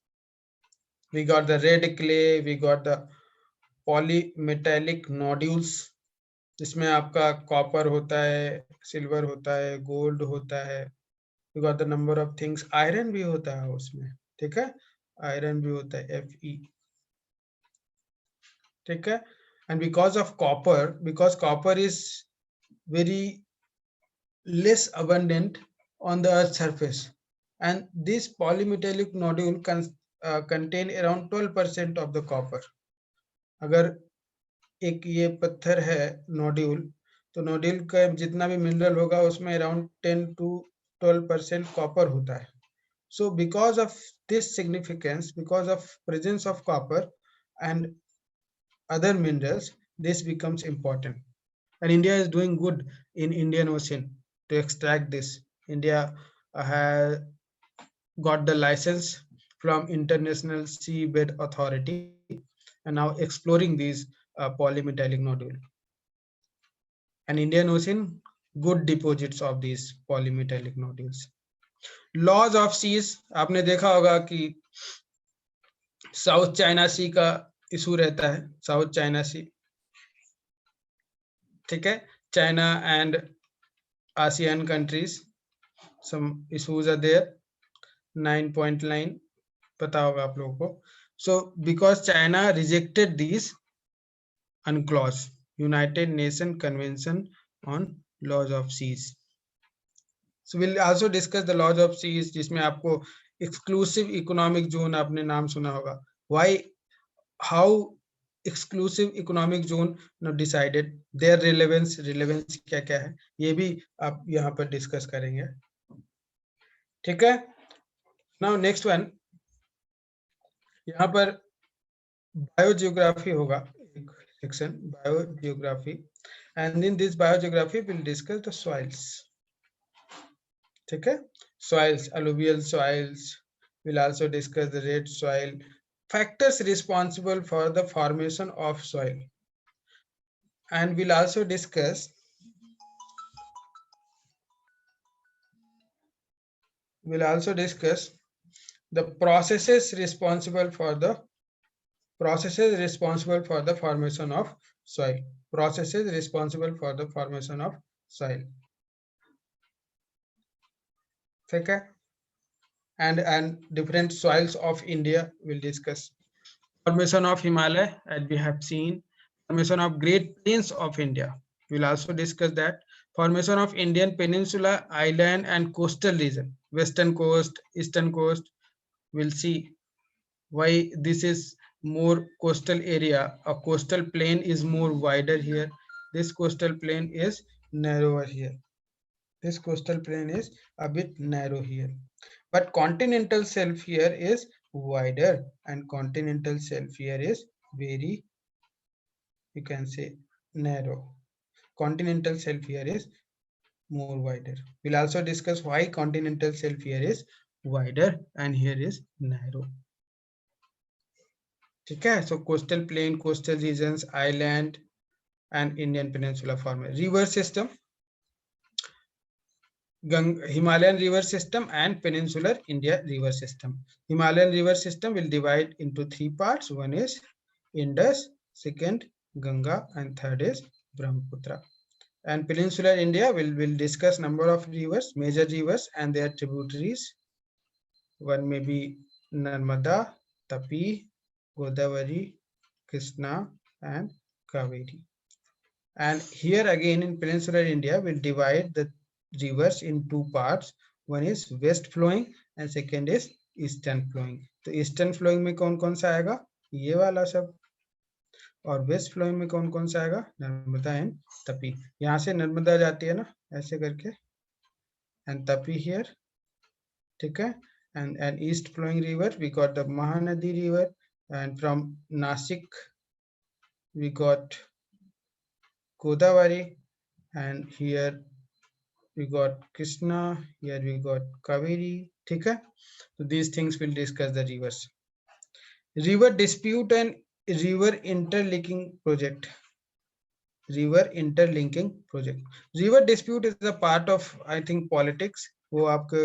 We got the red clay, we got the polymetallic nodules. इसमें आपका copper होता है, silver होता है, gold होता है. We got the number of things. Iron भी होता है उसमें. ठीक है, आयरन भी होता है, Fe. ठीक है, and because copper is very less abundant on the earth's surface, and this polymetallic nodule contain around 12% of the copper. अगर एक ये पत्थर है नोड्यूल, तो नोड्यूल का जितना भी मिनरल होगा उसमें अराउंड 10 to 12% कॉपर होता है. So because of this significance, because of presence of copper and other minerals, this becomes important. And India is doing good in Indian Ocean to extract this. India has got the license from International Seabed Authority and now exploring these polymetallic nodule. And Indian Ocean, good deposits of these polymetallic nodules. Laws of seas, आपने देखा होगा कि south China सी का issue रहता है, south China sea, ठीक है, China and ASEAN countries, some issues are there, 9.9 पता होगा आप लोगों को. So because China rejected this UNCLOS, United Nations Convention on Laws of Seas. So we'll also discuss the laws of seas, जिसमें आपको exclusive economic zone आपने नाम सुना होगा. Why, how exclusive economic zone not decided, their relevance क्या क्या है, ये भी आप यहाँ पर डिस्कस करेंगे. ठीक है. Now next one, यहाँ पर बायोजियोग्राफी होगा, एक section biogeography, and in this biogeography we'll discuss the soils. ठीक है, soils, alluvial soils, we'll also discuss the red soil, factors responsible for the formation of soil, and we'll also discuss the processes responsible for the formation of soil, processes responsible for the formation of soil. ठीक है, and different soils of India we'll discuss. Formation of Himalaya, as we have seen. Formation of Great Plains of India, we'll also discuss that. Formation of Indian Peninsula, island and coastal region, western coast, eastern coast. We'll see why this is more coastal area. A coastal plain is more wider here. This coastal plain is narrower here. This coastal plain is a bit narrow here. But continental shelf here is wider, and continental shelf here is very, you can say, narrow. Continental shelf here is more wider. We'll also discuss why continental shelf here is wider and here is narrow. Okay, so coastal plain, coastal regions, island and Indian peninsula form a river system. Himalayan river system and peninsular India river system. Himalayan river system will divide into three parts. One is Indus, second Ganga, and third is Brahmaputra. And peninsular India will discuss number of rivers, major rivers and their tributaries. One may be Narmada, Tapi, Godavari, Krishna, and Kaveri. And here again in peninsular India will divide the rivers in two parts. One is west flowing and second is eastern flowing. तो eastern flowing में कौन कौन सा आएगा, ये वाला सब, और वेस्ट फ्लोइंग में कौन कौन सा आएगा, नर्मदा एंड तपी. यहाँ से नर्मदा जाती है ना ऐसे करके, एंड तपी हियर. ठीक है, and east flowing river we got the Mahanadi river, and from Nasik we got Godavari, and here we got Krishna, here we got Kaveri. ठीक है, so these things will discuss the rivers. River dispute and river interlinking project. River interlinking project. River dispute is a part of, I think, politics. वो आपके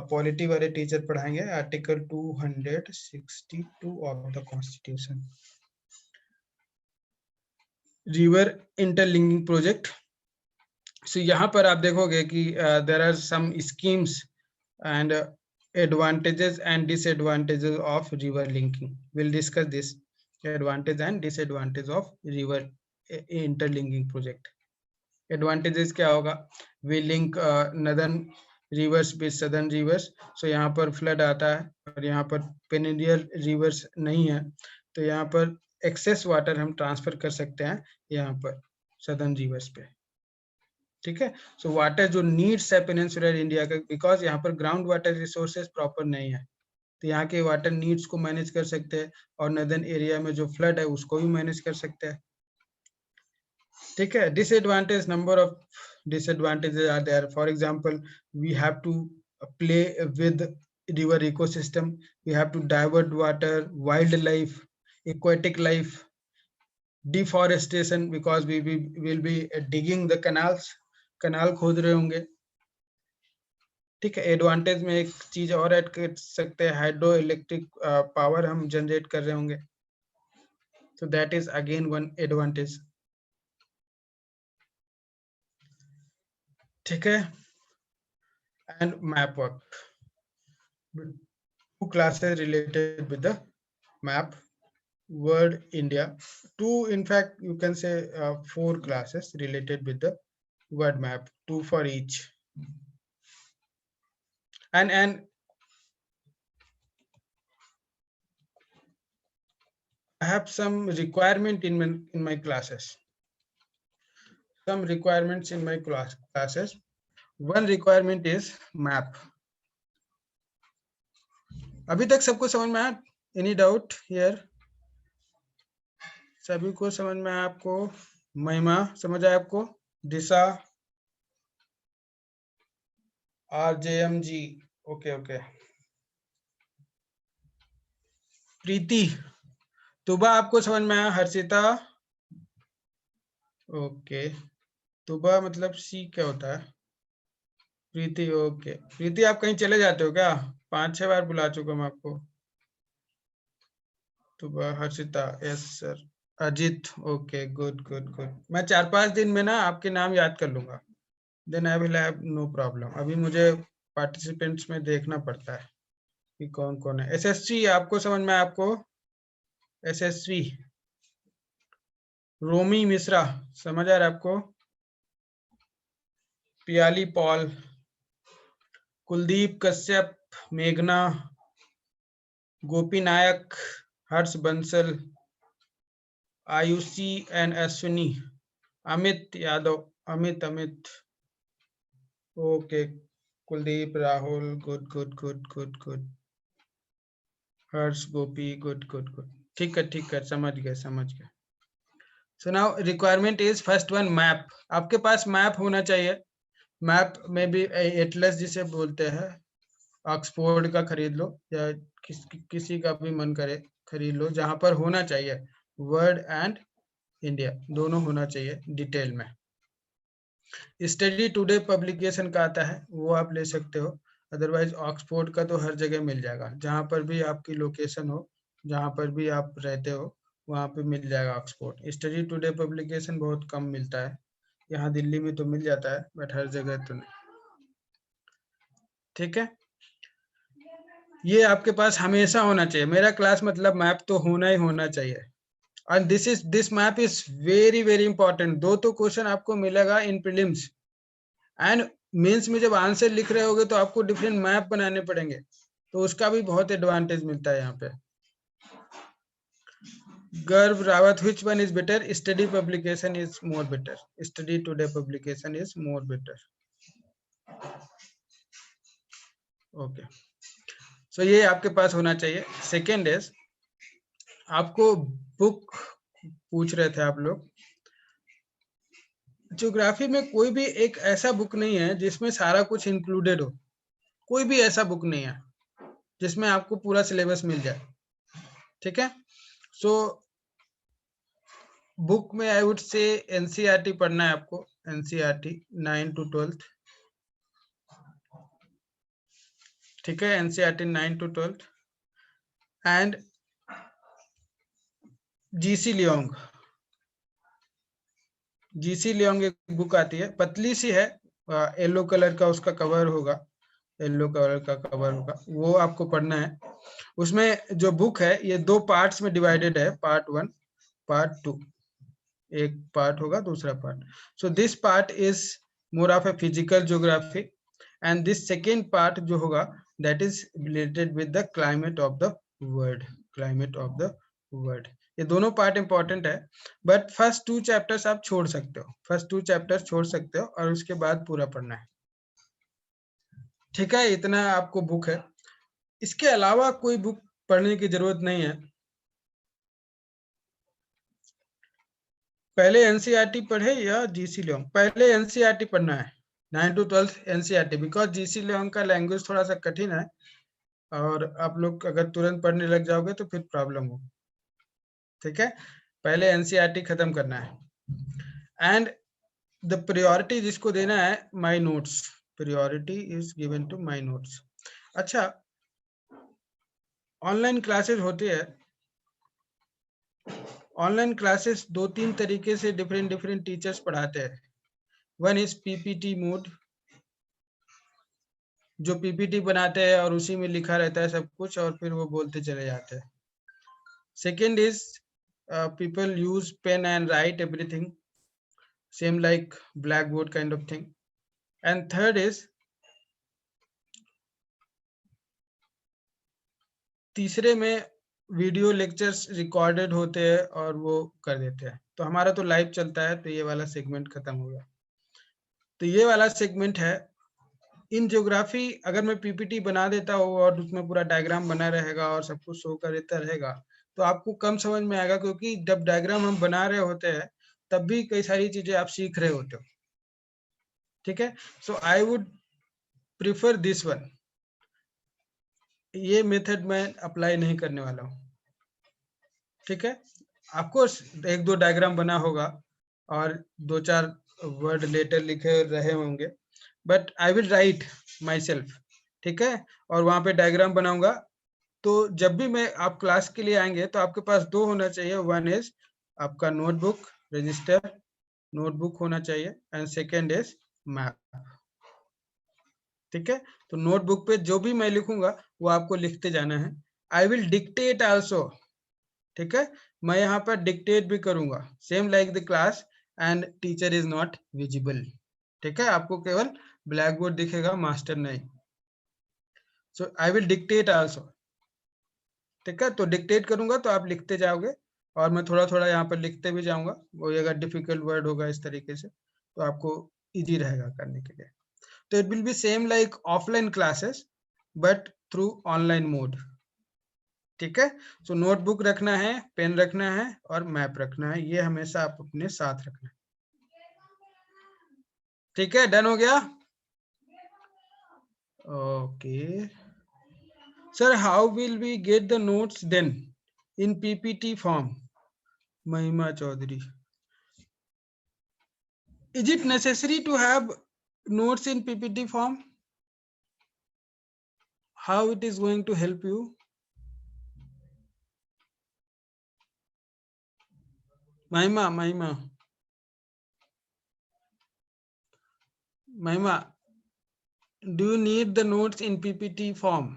polity वाले teacher पढ़ाएंगे, article 262 of the constitution. River interlinking project. So यहाँ पर आप देखोगे कि there are some schemes and advantages and disadvantages of river linking. We'll discuss this advantage and disadvantage of river interlinking project. Advantages क्या होगा, we link northern rivers with southern rivers. So यहाँ पर flood आता है और यहाँ पर perennial rivers नहीं है, तो यहाँ पर excess water हम transfer कर सकते हैं यहाँ पर southern rivers पे. ठीक है, सो वाटर जो नीड्स है पेनिनसुलर इंडिया का, बिकॉज यहाँ पर ग्राउंड वाटर रिसोर्सेज प्रॉपर नहीं है, तो यहाँ के वाटर नीड्स को मैनेज कर सकते हैं, और नदर्न एरिया में जो फ्लड है उसको भी मैनेज कर सकते हैं. ठीक है, disadvantage, number of disadvantages are there. For example, we have to play with river ecosystem, we have to divert water, wildlife, aquatic life, deforestation, because we will be digging the canals, canal खोद रहे होंगे. ठीक है, advantage में एक चीज और add कर सकते हैं, हाइड्रो इलेक्ट्रिक पावर हम जनरेट कर रहे होंगे, तो that is again one advantage. ठीक है, and map work, two classes related with the map, word India, two, in fact you can say 4 classes related with the word map, 2 for each. And I have some requirement in my classes, some requirements in my classes. One requirement is map. अभी तक सबको समझ में आया? Any doubt here? सभी को समझ में आया आपको? महिमा समझ आया आपको? दिशा, RJMG, ओके ओके। प्रीति, तुबा आपको समझ में आया? हर्षिता, ओके। तुबा मतलब सी क्या होता है? प्रीति, ओके। प्रीति आप कहीं चले जाते हो क्या? 5-6 बार बुला चुका मैं आपको। Tuba, Harshita, yes sir. Ajit, okay, good good good. मैं 4-5 दिन में ना आपके नाम याद कर लूंगा, then I will have no problem. अभी मुझे पार्टिसिपेंट्स में देखना पड़ता है कि कौन कौन है। SSC आपको समझ में आया? आपको SSC, रोमी मिश्रा समझ आ रहा है आपको? पियाली पॉल, कुलदीप कश्यप, मेघना, Gopi Nayak, Harsh Bansal, Ayushi and Ashwini, Amit Yadav, Amit, okay, Kuldeep, Rahul, good good good good good, Harsh, Gopi, good good good. ठीक है, समझ गए। So now requirement is first one map. आपके पास मैप होना चाहिए। मैप में भी एटलस जिसे बोलते हैं, ऑक्सफोर्ड का खरीद लो या किसी का भी मन करे खरीद लो, जहां पर होना चाहिए वर्ड एंड इंडिया दोनों होना चाहिए डिटेल में। स्टडी टुडे पब्लिकेशन का आता है, वो आप ले सकते हो। अदरवाइज ऑक्सफोर्ड का तो हर जगह मिल जाएगा, जहां पर भी आपकी लोकेशन हो, जहां पर भी आप रहते हो, वहां पे मिल जाएगा ऑक्सफोर्ड। स्टडी टुडे पब्लिकेशन बहुत कम मिलता है, यहाँ दिल्ली में तो मिल जाता है, बट हर जगह तो नहीं। ठीक है, ये आपके पास हमेशा होना चाहिए। मेरा क्लास मतलब मैप तो होना ही होना चाहिए। And this map is very very important. 2 तो क्वेश्चन आपको मिलेगा इन प्रीलिम्स एंड मेंस में। जब आंसर लिख रहे होगे तो आपको डिफरेंट मैप बनाने पड़ेंगे, तो उसका भी बहुत एडवांटेज मिलता है यहाँ पे। गर्व Rawat, which one is better? Study publication is more better. Study today publication is more better. Okay. So ये आपके पास होना चाहिए। सेकेंड इज, आपको बुक पूछ रहे थे आप लोग, ज्योग्राफी में कोई भी एक ऐसा बुक नहीं है जिसमें सारा कुछ इंक्लूडेड हो। कोई भी ऐसा बुक नहीं है जिसमें आपको पूरा सिलेबस मिल जाए। ठीक है, सो बुक में आई वुड से एनसीईआरटी पढ़ना है आपको। NCERT 9 to 12। ठीक है, NCERT 9 to 12 and GC Leong. GC Leong एक बुक आती है, पतली सी है, येलो कलर का उसका कवर होगा, येलो कलर का कवर होगा, वो आपको पढ़ना है। उसमें जो बुक है ये 2 पार्ट्स में डिवाइडेड है, पार्ट 1, पार्ट 2। एक पार्ट होगा, दूसरा part. So this part is more of a physical geography and this second part जो होगा that is related with the climate of the world. Climate of the world, ये दोनों part important है, but first 2 chapters आप छोड़ सकते हो। First 2 chapters छोड़ सकते हो और उसके बाद पूरा पढ़ना है। ठीक है, इतना आपको बुक है। इसके अलावा कोई बुक पढ़ने की जरूरत नहीं है। पहले एनसीईआरटी पढ़े या जीसी लियोंग? पहले एनसीईआरटी पढ़ना है, 9 to 12 NCERT, because GC Leong का लैंग्वेज थोड़ा सा कठिन है और आप लोग अगर तुरंत पढ़ने लग जाओगे तो फिर प्रॉब्लम हो। ठीक है, पहले एनसीईआरटी खत्म करना है एंड द प्रायोरिटी जिसको देना है my notes. priority is given to my notes. अच्छा, ऑनलाइन क्लासेस होती है. ऑनलाइन क्लासेस 2-3 तरीके से डिफरेंट टीचर्स पढ़ाते हैं. वन इज पीपीटी मोड, जो पीपीटी बनाते हैं और उसी में लिखा रहता है सब कुछ और फिर वो बोलते चले जाते हैं. Second is people use pen and write everything, same like blackboard kind of thing. And third is, तीसरे में वीडियो लेक्चर्स रिकॉर्डेड होते हैं और वो कर देते हैं. तो हमारा तो लाइव चलता है, तो ये वाला सेगमेंट खत्म हो गया. तो ये वाला सेगमेंट है. इन ज्योग्राफी अगर मैं पीपीटी बना देता हूँ और उसमें पूरा डायग्राम बना रहेगा और सब कुछ शो कर देता रहेगा तो आपको कम समझ में आएगा, क्योंकि जब डायग्राम हम बना रहे होते हैं तब भी कई सारी चीजें आप सीख रहे होते हो. ठीक है, so I would prefer this one. ये मेथड मैं अप्लाई नहीं करने वाला हूँ. ठीक है, आपको एक दो डायग्राम बना होगा और 2-4 वर्ड लेटर लिखे रहे होंगे, but I will write my self. ठीक है, और वहां पे डायग्राम बनाऊंगा. तो जब भी मैं आप क्लास के लिए आएंगे तो आपके पास 2 होना चाहिए. वन इज आपका नोटबुक, रजिस्टर नोटबुक होना चाहिए, एंड सेकेंड इज मैप. ठीक है, तो नोटबुक पे जो भी मैं लिखूंगा वो आपको लिखते जाना है. I will dictate also. ठीक है, मैं यहाँ पर डिक्टेट भी करूंगा, same like the class, and teacher is not visible. ठीक है, आपको केवल ब्लैक बोर्ड दिखेगा, मास्टर नहीं. सो आई विल डिक्टेट आल्सो. ठीक है, तो डिक्टेट करूंगा तो आप लिखते जाओगे और मैं थोड़ा थोड़ा यहाँ पर लिखते भी जाऊंगा. वो अगर डिफिकल्ट वर्ड होगा इस तरीके से तो आपको इजी रहेगा करने के लिए. तो it will be same like offline classes but through online mode. ठीक है, सो नोटबुक रखना है, पेन रखना है और मैप रखना है. ये हमेशा आप अपने साथ रखना है. ठीक है, डन हो गया. Okay sir, how will we get the notes then in PPT form? Mahima Chaudhary, is it necessary to have notes in ppt form? How it is going to help you? Mahima, do you need the notes in ppt form?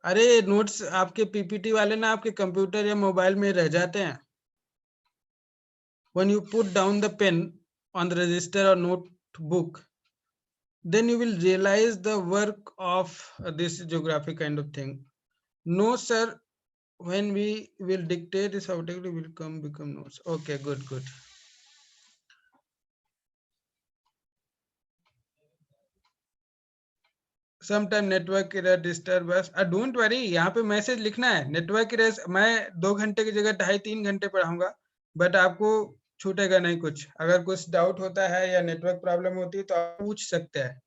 अरे notes आपके PPT वाले ना आपके computer या mobile में रह जाते हैं. When you put down the pen on the register or notebook, then you will realize the work of this geography kind of thing. No sir, when we will dictate this automatically will become notes. Okay, good. Sometime network error disturbance. Don't worry, यहाँ पे message लिखना है. Network error मैं 2 घंटे की जगह 2.5-3 घंटे पढ़ाऊंगा, बट आपको छूटेगा नहीं कुछ. अगर कुछ डाउट होता है या नेटवर्क प्रॉब्लम होती है तो आप पूछ सकते हैं.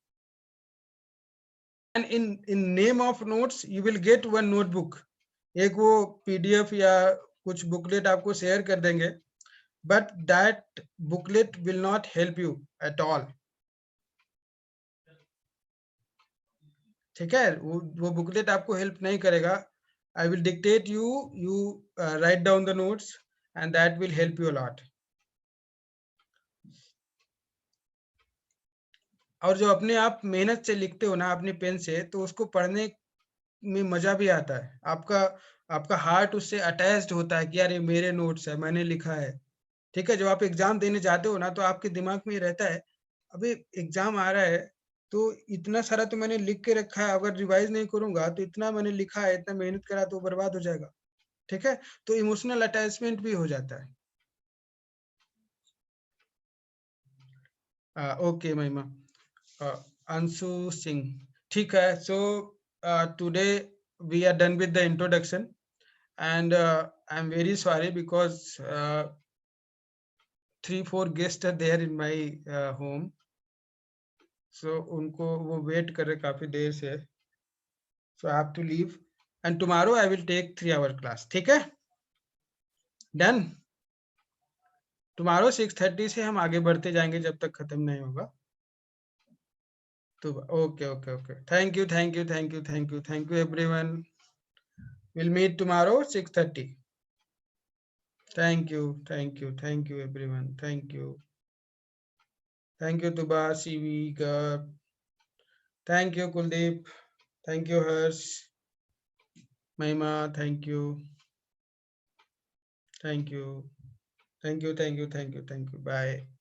And in name of notes you will get one notebook. एक वो पीडीएफ या कुछ बुकलेट आपको शेयर कर देंगे, but that booklet will not help you at all. ठीक है, वो बुकलेट आपको हेल्प नहीं करेगा. I will dictate you write down the notes and that will help you a lot. और जो अपने आप मेहनत से लिखते हो ना अपने पेन से, तो उसको पढ़ने में मजा भी आता है. आपका हार्ट उससे अटैच्ड होता है कि यार ये मेरे नोट्स है, मैंने लिखा है. ठीक है, जब आप एग्जाम देने जाते हो ना तो आपके दिमाग में रहता है अभी एग्जाम आ रहा है तो इतना सारा तो मैंने लिख के रखा है, अगर रिवाइज नहीं करूंगा तो इतना मैंने लिखा है, इतना मेहनत करा तो बर्बाद हो जाएगा. ठीक है, तो इमोशनल अटैचमेंट भी हो जाता है. ओके महिमा. अंशु सिंह, ठीक है. So today we are done with the introduction and I am very sorry because 3-4 guest are there in my home. So उनको वो वेट कर रहे काफी देर से. So I have to leave and tomorrow I will take 3 hour class. ठीक है, done. Tomorrow 6:30 से हम आगे बढ़ते जाएंगे जब तक खत्म नहीं होगा। तो okay okay okay, thank you thank you thank you thank you thank you everyone, will meet tomorrow 6:30। Thank you thank you thank you everyone, thank you Tuba, CV का, thank you Kuldeep, thank you Harsh, Mahima, thank you thank you thank you thank you thank you thank you, bye.